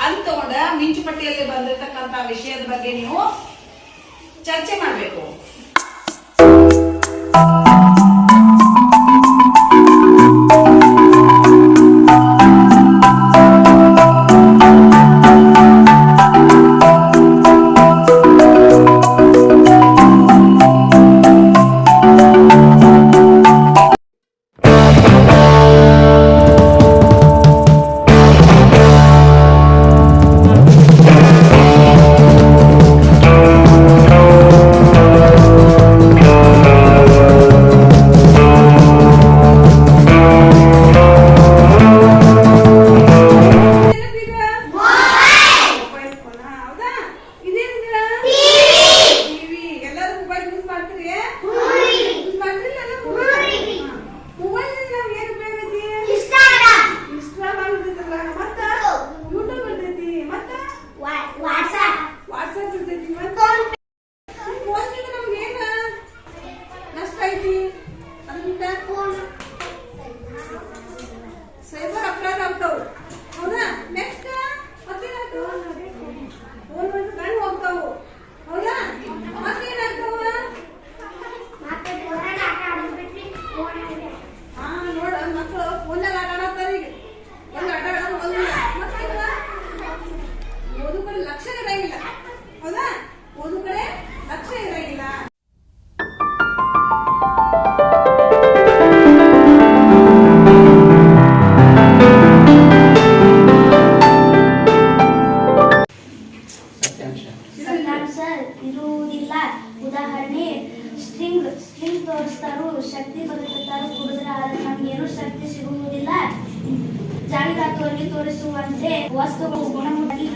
ಅಂತ ಮಿಂಚುಪಟ್ಟಿಯಲ್ಲಿ ಬಂದಿರತಕ್ಕಂತ ವಿಷಯದ ಬಗ್ಗೆ ನೀವು ಚರ್ಚೆ ಮಾಡಬೇಕು. ಸೈಬರ್ ಅಪರಾಧ ಆಗ್ತಾವು. ಹೌದಾ? ನೆಕ್ಸ್ಟ್ ಗಂಡು ಹೋಗ್ತಾವು. ಹೌದಾ? ಮತ್ತೇನಾಗ್ತಾವ? ನೋಡ ಮಕ್ಕಳು ಫೋನ್ಯಾಗ ಆಟ ಆಡತ್ತಾರ. ಈಗ ಒಂದು ಆಟ ಆಡೋದು ಓದಿಲ್ಲ. ಓದು ಕಡೆ ಲಕ್ಷ್ಯ ಇರಂಗಿಲ್ಲ. ಹೌದಾ? ಓದು ಕಡೆ ಲಕ್ಷ್ಯ ಇರಂಗಿಲ್ಲ. ಇರುವುದಿಲ್ಲ. ಉದಾಹರಣೆ, ಸ್ಟ್ರಿಂಗ್ ತೋರಿಸ್ತಾರು, ಶಕ್ತಿ ಬರುತ್ತಾರು, ಕುಡಿದ್ರೆ ಆದ್ರೆ ನಮ್ಗೇನು ಶಕ್ತಿ ಸಿಗುವುದಿಲ್ಲ. ಜಾಹೀರಾತುಗಳಲ್ಲಿ ತೋರಿಸುವಂತೆ ವಸ್ತುಗಳು ಗುಣಮುಖಿ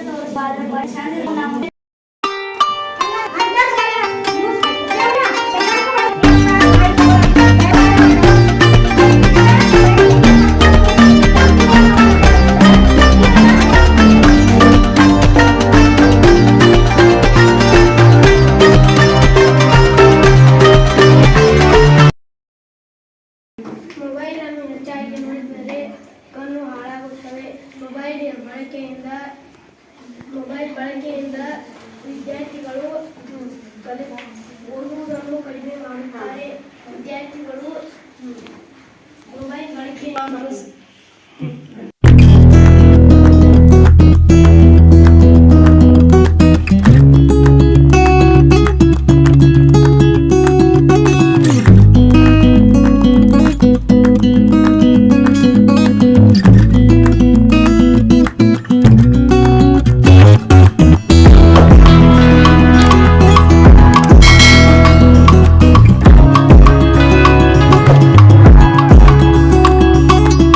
ತೋರಿಸಬಾರದು. ಮೊಬೈಲ್ ಅನ್ನು ಹೆಚ್ಚಾಗಿ ನೋಡಿದರೆ ಕಣ್ಣು ಹಾಳಾಗುತ್ತವೆ. ಮೊಬೈಲ್ ಬಳಕೆಯಿಂದ ವಿದ್ಯಾರ್ಥಿಗಳು ಓದುವುದನ್ನು ಕಡಿಮೆ ಮಾಡುತ್ತಾರೆ. ವಿದ್ಯಾರ್ಥಿಗಳು ಮೊಬೈಲ್ ಬಳಕೆ